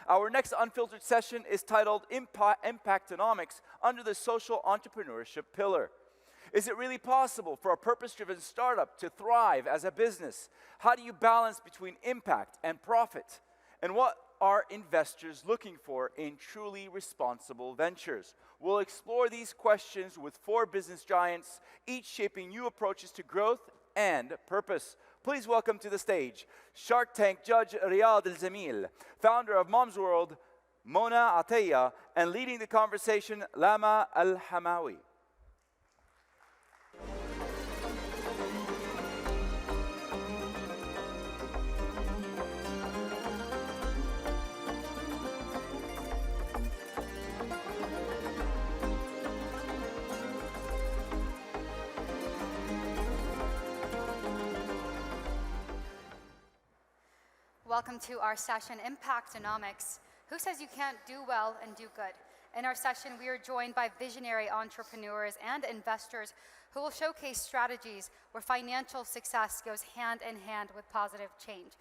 Our next unfiltered session is titled Impactonomics under the social entrepreneurship pillar. Is it really possible for a purpose-driven startup to thrive as a business? How do you balance between impact and profit? And what are investors looking for in truly responsible ventures? We'll explore these questions with 4 business giants, each shaping new approaches to growth and purpose. Please welcome to the stage Shark Tank judge Riyadh Al-Zamil, founder of Mumzworld, Mona Ataya, and leading the conversation, Lama Alhamawi. Welcome to our session, Impactonomics. Who says you can't do well and do good? In our session, we are joined by visionary entrepreneurs and investors who will showcase strategies where financial success goes hand in hand with positive change.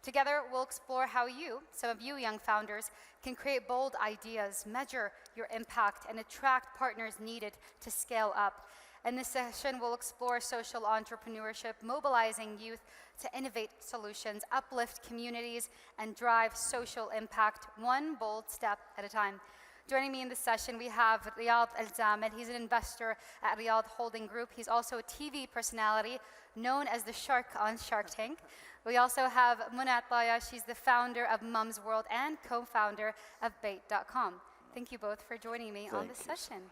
Together, we'll explore how you, some of you young founders, can create bold ideas, measure your impact, and attract partners needed to scale up. In this session, we'll explore social entrepreneurship, mobilizing youth to innovate solutions, uplift communities, and drive social impact one bold step at a time. Joining me in this session, we have Riyadh Al-Zamil. He's an investor at Riyadh Holding Group. He's also a TV personality known as the Shark on Shark Tank. We also have Mona Ataya. She's the founder of Mumzworld and co-founder of Bait.com. Thank you both for joining me on this session.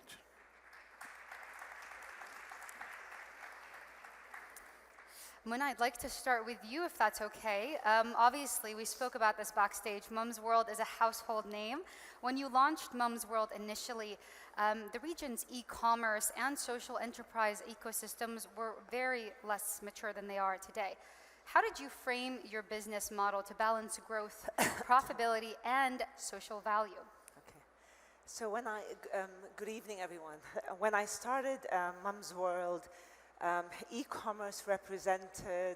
Mona, I'd like to start with you, if that's okay. Obviously, we spoke about this backstage. Mumzworld is a household name. When you launched Mumzworld initially, the region's e-commerce and social enterprise ecosystems were very less mature than they are today. How did you frame your business model to balance growth, profitability, and social value? Okay. So good evening, everyone. When I started Mumzworld, e-commerce represented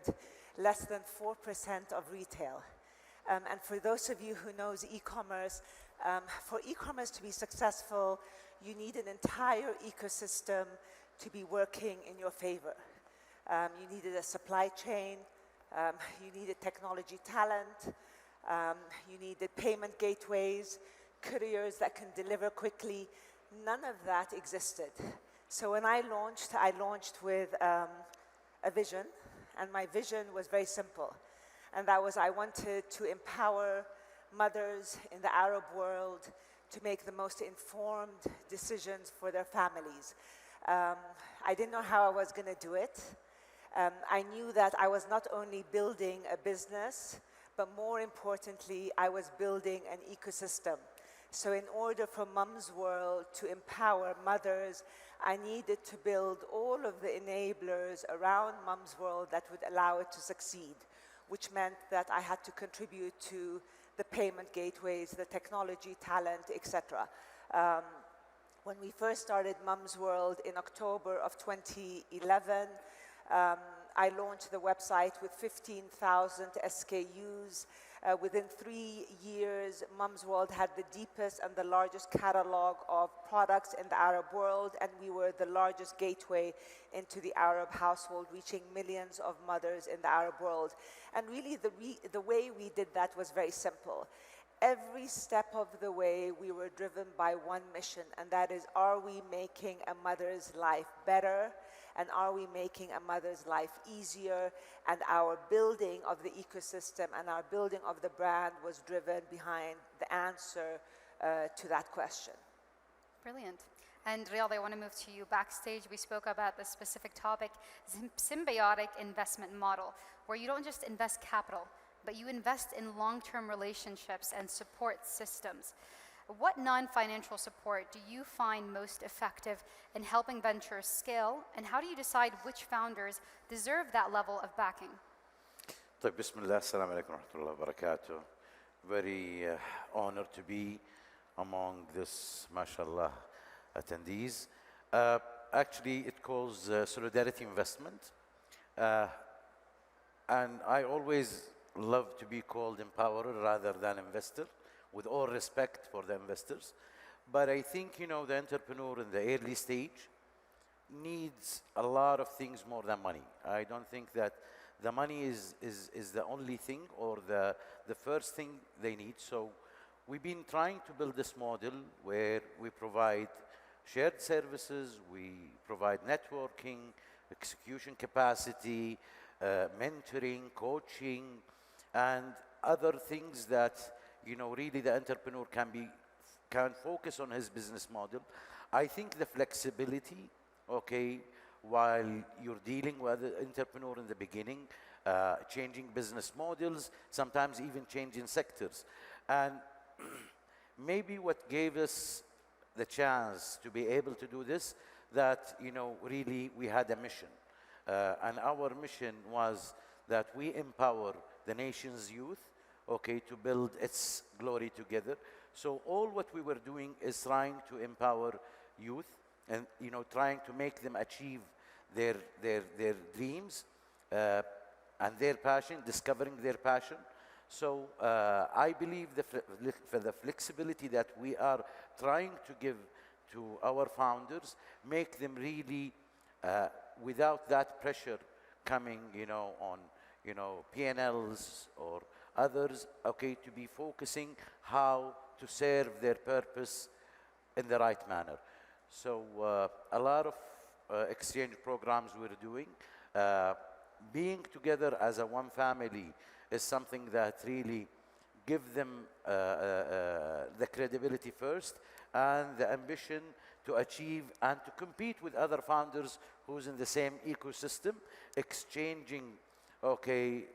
less than 4% of retail. And for those of you who knows e-commerce, for e-commerce to be successful, you need an entire ecosystem to be working in your favor. You needed a supply chain, you needed technology talent, you needed payment gateways, couriers that can deliver quickly. None of that existed. So when I launched with a vision, and my vision was very simple. And that was I wanted to empower mothers in the Arab world to make the most informed decisions for their families. I didn't know how I was going to do it. I knew that I was not only building a business, but more importantly, I was building an ecosystem. So in order for Mumzworld to empower mothers, I needed to build all of the enablers around Mumzworld that would allow it to succeed, which meant that I had to contribute to the payment gateways, the technology talent, etc. When we first started Mumzworld in October of 2011, I launched the website with 15,000 SKUs. Within 3 years, Mumzworld had the deepest and the largest catalog of products in the Arab world, and we were the largest gateway into the Arab household, reaching millions of mothers in the Arab world. And really, the way we did that was very simple. Every step of the way, we were driven by one mission, and that is, are we making a mother's life better? And are we making a mother's life easier? And our building of the ecosystem and our building of the brand was driven behind the answer to that question. Brilliant. And Riyadh, I want to move to you. Backstage, we spoke about the specific topic, symbiotic investment model, where you don't just invest capital, but you invest in long-term relationships and support systems. What non-financial support do you find most effective in helping ventures scale, and how do you decide which founders deserve that level of backing? طيب بسم الله السلام عليكم ورحمة الله وبركاته. Very honored to be among this, mashallah, attendees. Actually, it calls solidarity investment. And I always love to be called empowerer rather than investor. with all respect for the investors. But I think, you know, the entrepreneur in the early stage needs a lot of things more than money. I don't think that the money is the only thing or the first thing they need. So we've been trying to build this model where we provide shared services, we provide networking, execution capacity, mentoring, coaching, and other things that, you know, really the entrepreneur can focus on his business model. I think the flexibility, okay, while you're dealing with the entrepreneur in the beginning, changing business models, sometimes even changing sectors. And maybe what gave us the chance to be able to do this, that, you know, really we had a mission. And our mission was that we empower the nation's youth, okay, to build its glory together. So all what we were doing is trying to empower youth and, you know, trying to make them achieve their dreams and their passion, discovering their passion. So I believe for the flexibility that we are trying to give to our founders, make them really without that pressure coming, you know, on, you know, P&Ls or others, okay, to be focusing how to serve their purpose in the right manner. So a lot of exchange programs we're doing. Being together as a one family is something that really give them the credibility first and the ambition to achieve and to compete with other founders who's in the same ecosystem, exchanging, okay,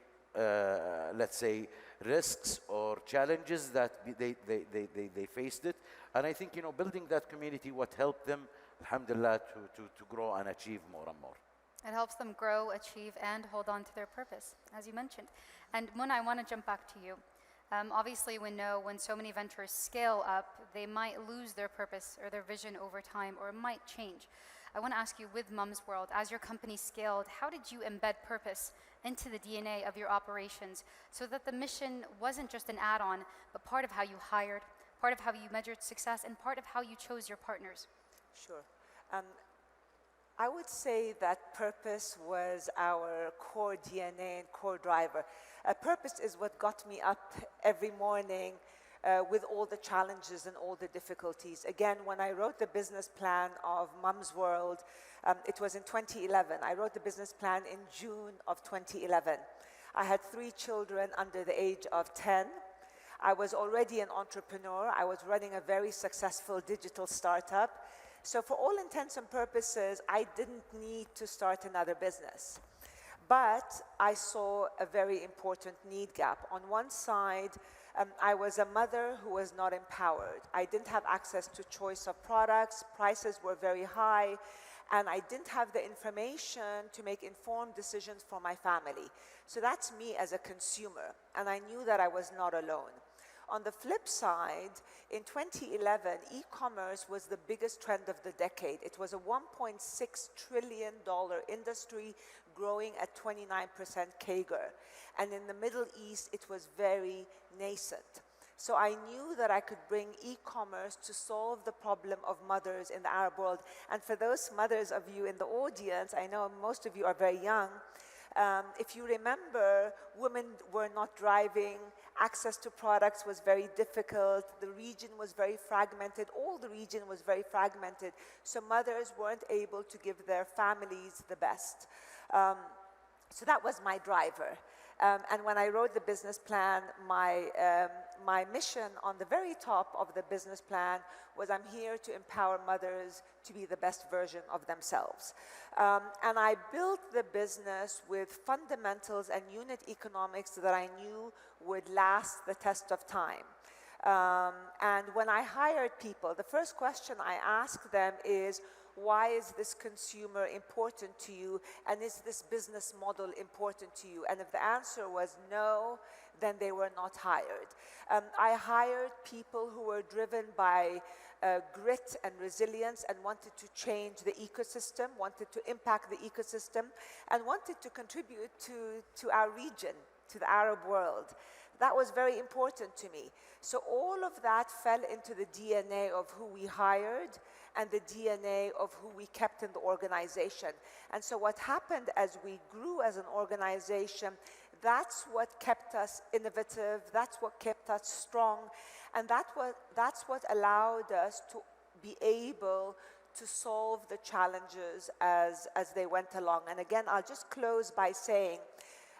let's say, risks or challenges that they faced it. And I think, you know, building that community, what helped them, alhamdulillah, to grow and achieve more and more. It helps them grow, achieve, and hold on to their purpose, as you mentioned. And Muna, I want to jump back to you. Obviously, we know when so many ventures scale up, they might lose their purpose or their vision over time, or it might change. I want to ask you, with Mumzworld, as your company scaled, how did you embed purpose into the DNA of your operations so that the mission wasn't just an add-on, but part of how you hired, part of how you measured success, and part of how you chose your partners? Sure. I would say that purpose was our core DNA and core driver. Purpose is what got me up every morning with all the challenges and all the difficulties. Again, when I wrote the business plan of Mumzworld, it was in 2011. I wrote the business plan in June of 2011. I had 3 children under the age of 10. I was already an entrepreneur. I was running a very successful digital startup. So for all intents and purposes, I didn't need to start another business. But I saw a very important need gap. On one side, I was a mother who was not empowered. I didn't have access to choice of products, prices were very high, and I didn't have the information to make informed decisions for my family. So that's me as a consumer, and I knew that I was not alone. On the flip side, in 2011, e-commerce was the biggest trend of the decade. It was a $1.6 trillion industry growing at 29% CAGR. And in the Middle East, it was very nascent. So I knew that I could bring e-commerce to solve the problem of mothers in the Arab world. And for those mothers of you in the audience, I know most of you are very young, if you remember, women were not driving, access to products was very difficult, the region was very fragmented, all the region was very fragmented, so mothers weren't able to give their families the best. So that was my driver. And when I wrote the business plan, my mission on the very top of the business plan was I'm here to empower mothers to be the best version of themselves. And I built the business with fundamentals and unit economics that I knew would last the test of time. And when I hired people, the first question I asked them is, why is this consumer important to you, and is this business model important to you? And if the answer was no, then they were not hired. I hired people who were driven by grit and resilience and wanted to change the ecosystem, wanted to impact the ecosystem, and wanted to contribute to our region, to the Arab world. That was very important to me. So all of that fell into the DNA of who we hired and the DNA of who we kept in the organization. And so what happened as we grew as an organization, that's what kept us innovative, that's what kept us strong, and that's what allowed us to be able to solve the challenges as they went along. And again, I'll just close by saying,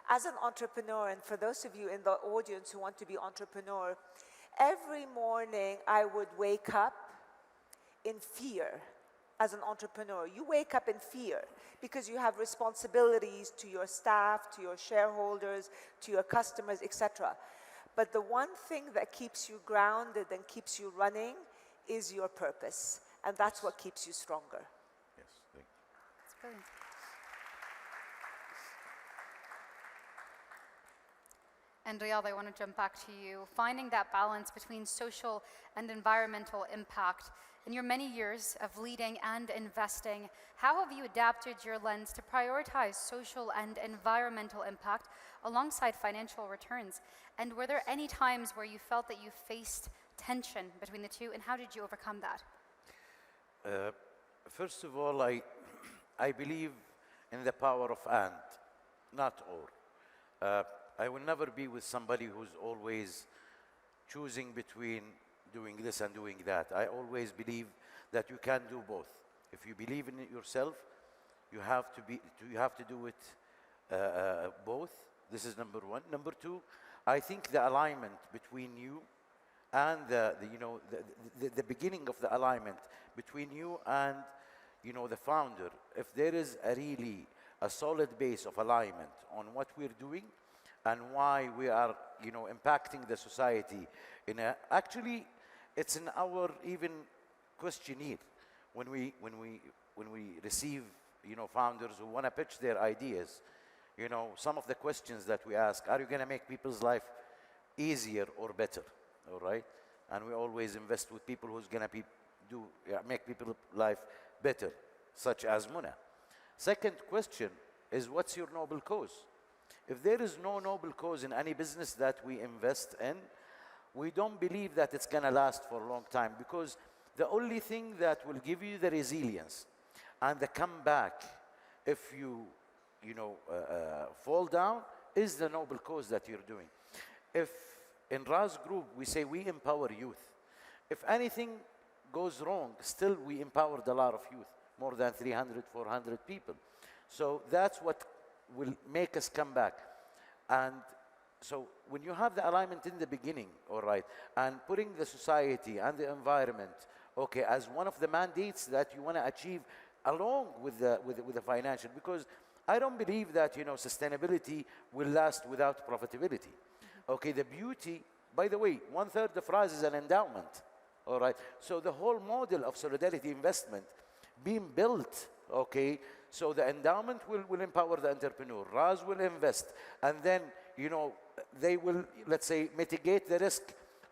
as an entrepreneur, and for those of you in the audience who want to be entrepreneur, every morning I would wake up in fear as an entrepreneur. You wake up in fear because you have responsibilities to your staff, to your shareholders, to your customers, etc. But the one thing that keeps you grounded and keeps you running is your purpose. And that's what keeps you stronger. Yes, thank you. That's brilliant. And Riyadh, I want to jump back to you. Finding that balance between social and environmental impact. In your many years of leading and investing, how have you adapted your lens to prioritize social and environmental impact alongside financial returns? And were there any times where you felt that you faced tension between the two, and how did you overcome that? First of all, I believe in the power of and, not or. I will never be with somebody who's always choosing between doing this and doing that. I always believe that you can do both. If you believe in it yourself, you have to do it both. This is number one. Number two, I think the alignment between you and the beginning of the alignment between you and the founder. If there is a solid base of alignment on what we're doing and why we are impacting the society actually it's in our even questionnaire when we receive founders who want to pitch their ideas. Some of the questions that we ask: are you going to make people's life easier or better? All right, and we always invest with people who's going to make people's life better, such as Muna. Second question is, what's your noble cause? If there is no noble cause in any business that we invest in, we don't believe that it's going to last for a long time, because the only thing that will give you the resilience and the comeback if you fall down is the noble cause that you're doing. If in Raz Group we say we empower youth, if anything goes wrong, still we empowered a lot of youth, more than 300, 400 people. So that's what will make us come back. And so when you have the alignment in the beginning, all right, and putting the society and the environment, okay, as one of the mandates that you want to achieve along with the financial, because I don't believe that sustainability will last without profitability. Okay, the beauty, by the way, 1/3 of Rise is an endowment, all right? So the whole model of solidarity investment being built, okay, so the endowment will empower the entrepreneur, Rise will invest, and then, they will, let's say, mitigate the risk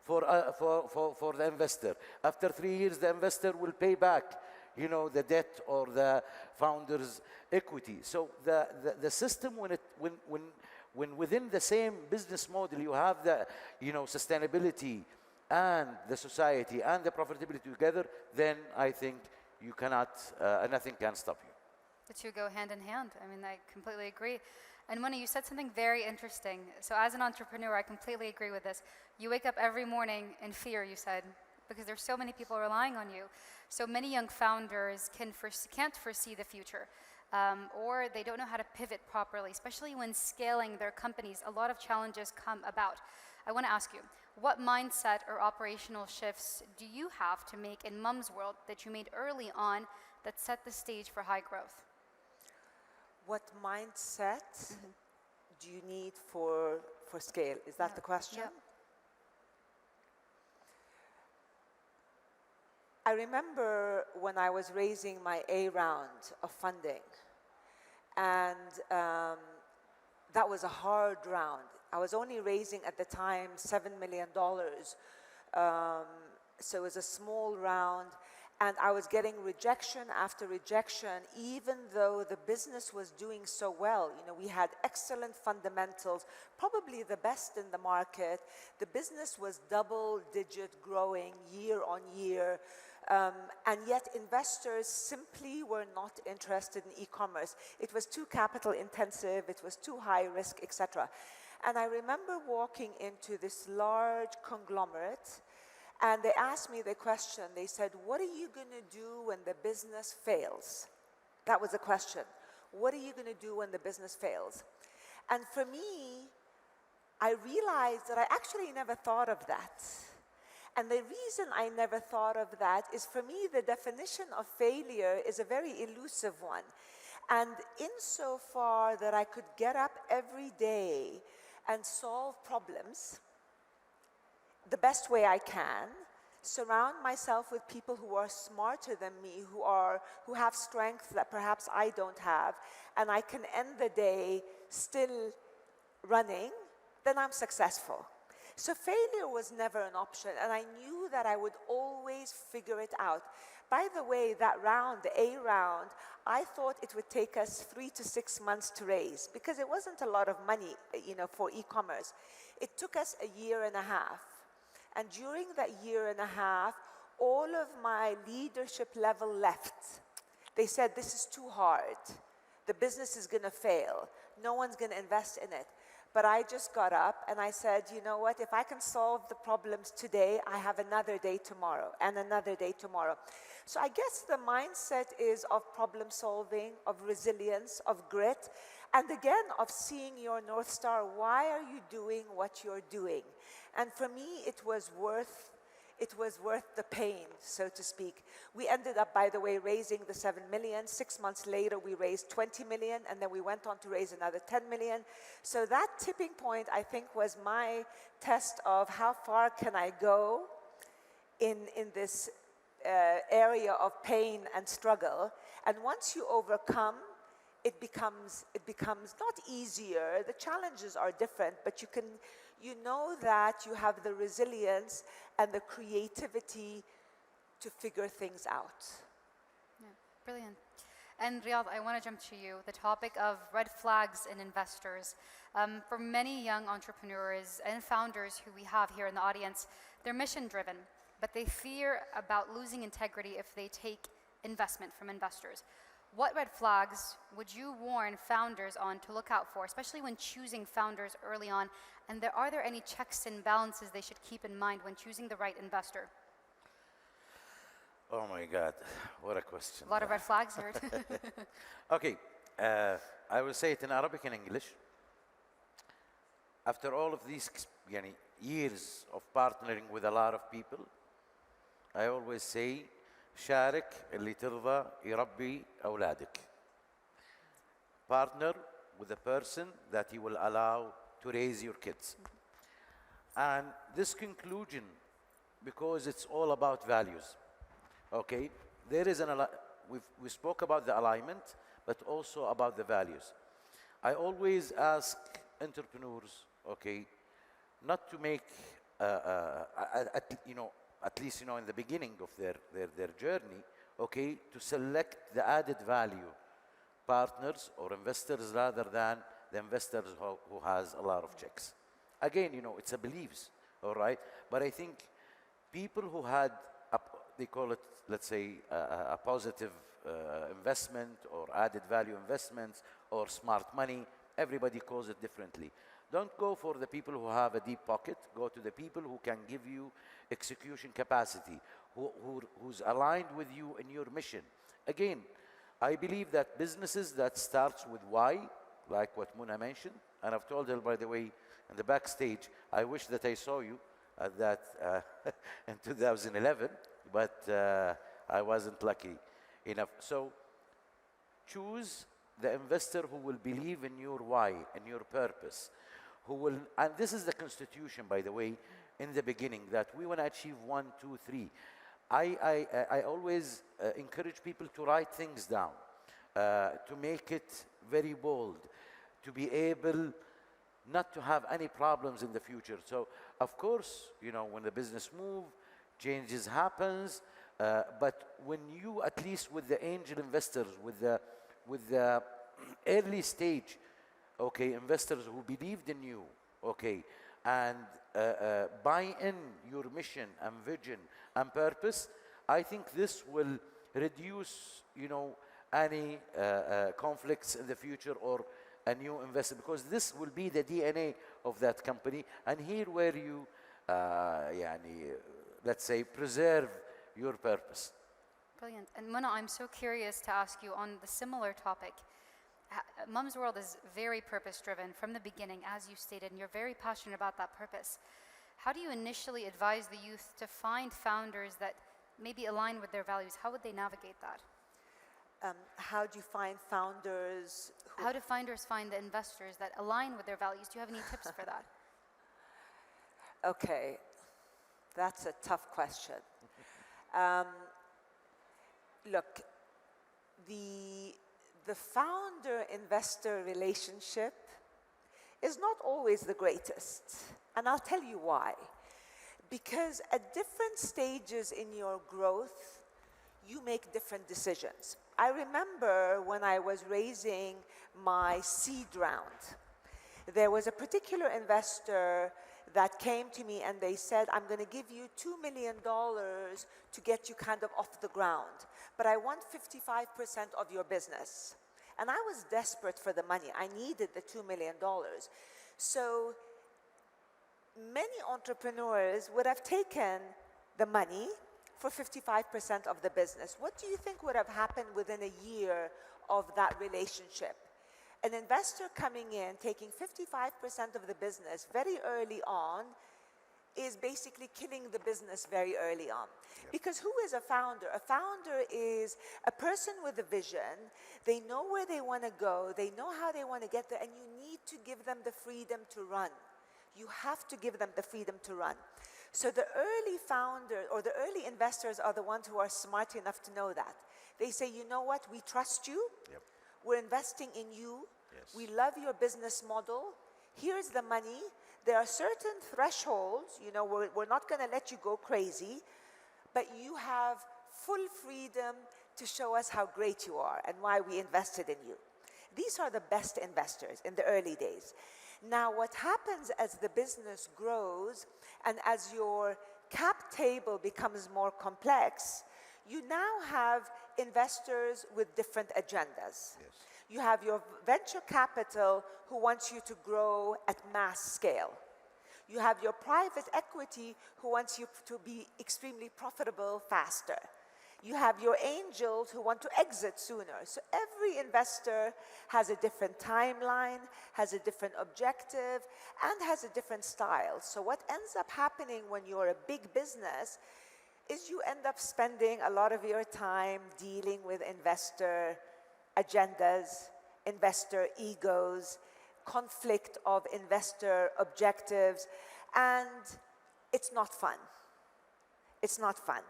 for the investor. After 3 years, the investor will pay back, the debt or the founder's equity. So the system, when within the same business model you have the sustainability and the society and the profitability together, then I think you cannot, nothing can stop you. The two go hand in hand. I mean, I completely agree. And Mona, you said something very interesting. So as an entrepreneur, I completely agree with this. You wake up every morning in fear, you said, because there's so many people relying on you. So many young founders can't foresee the future, or they don't know how to pivot properly, especially when scaling their companies. A lot of challenges come about. I want to ask you, what mindset or operational shifts do you have to make in Mumzworld that you made early on that set the stage for high growth? What mindset do you need for scale? Is that the question? Yeah. I remember when I was raising my A round of funding, and that was a hard round. I was only raising at the time $7 million, so it was a small round, And I was getting rejection after rejection, even though the business was doing so well. You know, we had excellent fundamentals, probably the best in the market. The business was double-digit growing year on year. And yet investors simply were not interested in e-commerce. It was too capital intensive, it was too high risk, etc. And I remember walking into this large conglomerate, and they asked me the question. They said, what are you going to do when the business fails? That was the question. What are you going to do when the business fails? And for me, I realized that I actually never thought of that. And the reason I never thought of that is, for me, the definition of failure is a very elusive one. And insofar that I could get up every day and solve problems the best way I can, surround myself with people who are smarter than me, who have strengths that perhaps I don't have, and I can end the day still running, then I'm successful. So failure was never an option, and I knew that I would always figure it out. By the way, that round, the A round, I thought it would take us 3 to 6 months to raise, because it wasn't a lot of money, you know, for e-commerce. It took us a year and a half. And during that year and a half, all of my leadership level left. They said, this is too hard. The business is going to fail. No one's going to invest in it. But I just got up and I said, you know what, if I can solve the problems today, I have another day tomorrow and another day tomorrow. So I guess the mindset is of problem solving, of resilience, of grit, and again, of seeing your North Star. Why are you doing what you're doing? And for me, it was worth the pain, so to speak. We ended up, by the way, raising the 7 million. 6 months later, we raised 20 million, and then we went on to raise another 10 million. So that tipping point, I think, was my test of how far can I go in this area of pain and struggle. And once you overcome, it becomes not easier. The challenges are different, but you know that you have the resilience and the creativity to figure things out. Yeah, brilliant. And Riyadh, I want to jump to you, the topic of red flags in investors. For many young entrepreneurs and founders who we have here in the audience, they're mission-driven, but they fear about losing integrity if they take investment from investors. What red flags would you warn founders on to look out for, especially when choosing founders early on? And are there any checks and balances they should keep in mind when choosing the right investor? Oh my God, what a question. A lot of red flags here. Okay, I will say it in Arabic and English. After all of these years of partnering with a lot of people, I always say, شارك اللي ترضى يربي أولادك. Partner with a person that you will allow to raise your kids. And this conclusion, because it's all about values. Okay, there is we spoke about the alignment, but also about the values. I always ask entrepreneurs, okay, not to make at least in the beginning of their journey, okay, to select the added value partners or investors rather than the investors who has a lot of checks. Again, it's a beliefs, all right? But I think people who had, they call it, let's say, a positive investment or added value investments or smart money, everybody calls it differently. Don't go for the people who have a deep pocket. Go to the people who can give you execution capacity, who's aligned with you in your mission. Again, I believe that businesses that starts with why, like what Muna mentioned, and I've told her, by the way, in the backstage, I wish that I saw you at that in 2011, but I wasn't lucky enough. So choose the investor who will believe in your why and your purpose, and this is the constitution, by the way, in the beginning, that we want to achieve 1, 2, 3. I always encourage people to write things down, to make it very bold, to be able not to have any problems in the future. So, of course, when the business moves, changes happens, But when you, at least with the angel investors, with the early stage, okay, investors who believed in you, okay, and buy in your mission and vision and purpose, I think this will reduce, any conflicts in the future or a new investor, because this will be the DNA of that company. And here where you, let's say, preserve your purpose. Brilliant. And Muna, I'm so curious to ask you on the similar topic. Mumzworld is very purpose-driven from the beginning, as you stated, and you're very passionate about that purpose. How do you initially advise the youth to find founders that maybe align with their values? How would they navigate that? How do you find founders? How do founders find the investors that align with their values? Do you have any tips for that? Okay, that's a tough question. Look, the founder-investor relationship is not always the greatest, and I'll tell you why. Because at different stages in your growth, you make different decisions. I remember when I was raising my seed round, there was a particular investor that came to me and they said, I'm going to give you $2 million to get you kind of off the ground, but I want 55% of your business. And I was desperate for the money. I needed the $2 million. So many entrepreneurs would have taken the money for 55% of the business. What do you think would have happened within a year of that relationship? An investor coming in, taking 55% of the business very early on, is basically killing the business very early on. Yep. Because who is a founder? A founder is a person with a vision. They know where they want to go. They know how they want to get there, and you need to give them the freedom to run. You have to give them the freedom to run. So the early founder or the early investors are the ones who are smart enough to know that. They say, you know what, we trust you. Yep. We're investing in you. Yes. We love your business model. Here's the money. There are certain thresholds, we're not going to let you go crazy, but you have full freedom to show us how great you are and why we invested in you. These are the best investors in the early days. Now, what happens as the business grows and as your cap table becomes more complex, you now have investors with different agendas. Yes. You have your venture capital who wants you to grow at mass scale. You have your private equity who wants you to be extremely profitable faster. You have your angels who want to exit sooner. So every investor has a different timeline, has a different objective, and has a different style. So what ends up happening when you're a big business is you end up spending a lot of your time dealing with investor agendas, investor egos, conflict of investor objectives, and it's not fun. It's not fun.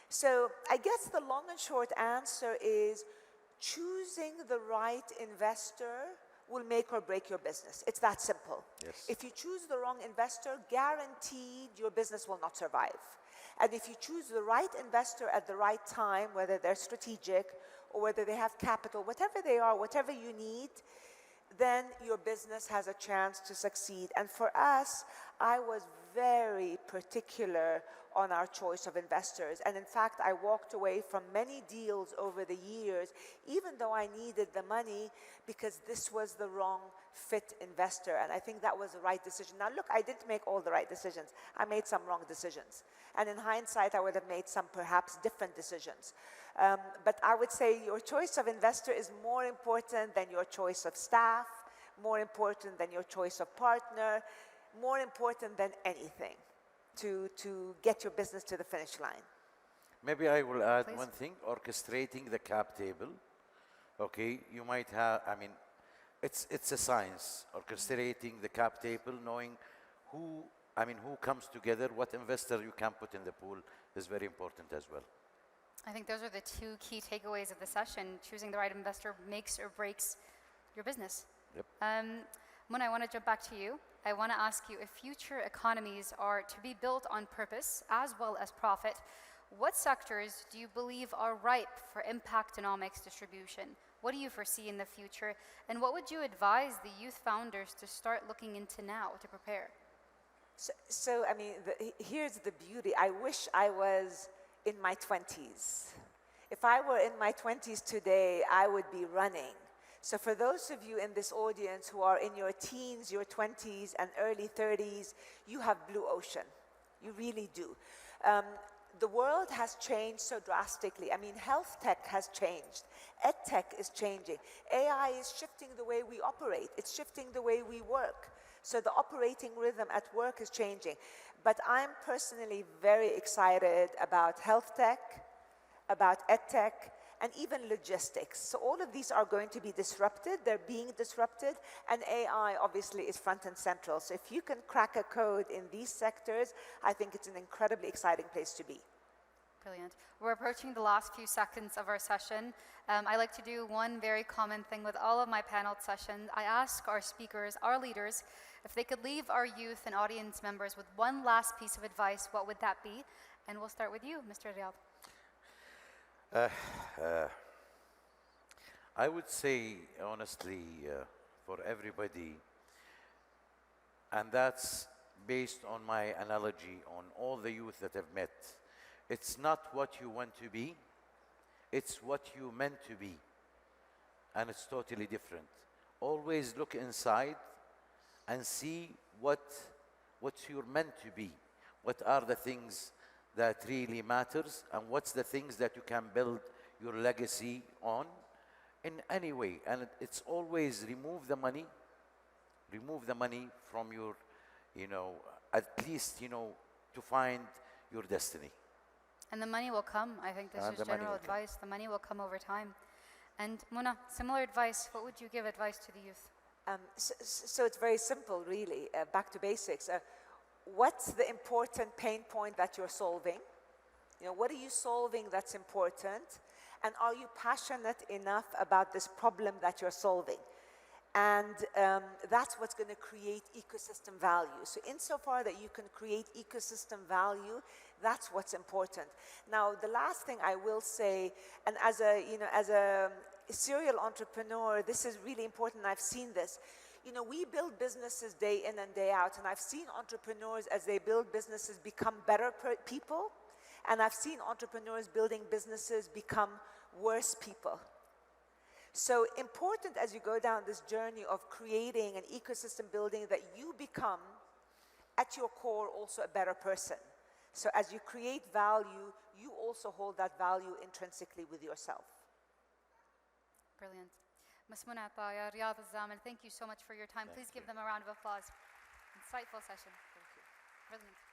So I guess the long and short answer is choosing the right investor will make or break your business. It's that simple. Yes. If you choose the wrong investor, guaranteed your business will not survive. And if you choose the right investor at the right time, whether they're strategic or whether they have capital, whatever they are, whatever you need, then your business has a chance to succeed. And for us, I was very particular on our choice of investors. And in fact, I walked away from many deals over the years, even though I needed the money, because this was the wrong fit investor. And I think that was the right decision. Now look, I didn't make all the right decisions. I made some wrong decisions. And in hindsight, I would have made some perhaps different decisions. But I would say your choice of investor is more important than your choice of staff, more important than your choice of partner, more important than anything to get your business to the finish line. Maybe I will add Please. one thing, orchestrating the cap table. Okay, you might have, it's a science, orchestrating the cap table, knowing who comes together, what investor you can put in the pool is very important as well. I think those are the two key takeaways of the session. Choosing the right investor makes or breaks your business. Yep. Mun, I want to jump back to you. I want to ask you, if future economies are to be built on purpose as well as profit, What sectors do you believe are ripe for Impactonomics distribution? What do you foresee in the future? And what would you advise the youth founders to start looking into now to prepare? So I mean, here's the beauty. I wish I was in my 20s. If I were in my 20s today, I would be running. So for those of you in this audience who are in your teens, your 20s, and early 30s, you have blue ocean. You really do. The world has changed so drastically. I mean, health tech has changed. Ed tech is changing. AI is shifting the way we operate. It's shifting the way we work. So the operating rhythm at work is changing. But I'm personally very excited about health tech, about ed tech, and even logistics. So all of these are going to be disrupted. They're being disrupted. And AI obviously is front and central. So if you can crack a code in these sectors, I think it's an incredibly exciting place to be. Brilliant. We're approaching the last few seconds of our session. I like to do one very common thing with all of my panel sessions. I ask our speakers, our leaders, if they could leave our youth and audience members with one last piece of advice, what would that be? And we'll start with you, Mr. Riyadh. I would say, honestly, for everybody, and that's based on my analogy on all the youth that I've met, it's not what you want to be, it's what you meant to be. And it's totally different. Always look inside and see what's you're meant to be. What are the things that really matters, and what's the things that you can build your legacy on in any way. And it's always remove the money from your, at least, to find your destiny. And the money will come. I think this is general advice. The money will come over time. And Muna, similar advice. What would you give advice to the youth? So it's very simple, really. Back to basics. What's the important pain point that you're solving? What are you solving that's important? And are you passionate enough about this problem that you're solving? And that's what's going to create ecosystem value. So insofar that you can create ecosystem value, that's what's important. Now, the last thing I will say, and as a serial entrepreneur, this is really important. I've seen this. We build businesses day in and day out, and I've seen entrepreneurs, as they build businesses, become better people, and I've seen entrepreneurs building businesses become worse people. So important as you go down this journey of creating an ecosystem building, that you become, at your core, also a better person. So as you create value, you also hold that value intrinsically with yourself. Brilliant. Ms. Muna Ataya, Riyadh Al-Zamil, thank you so much for your time. Please give them a round of applause. Insightful session. Thank you. Brilliant.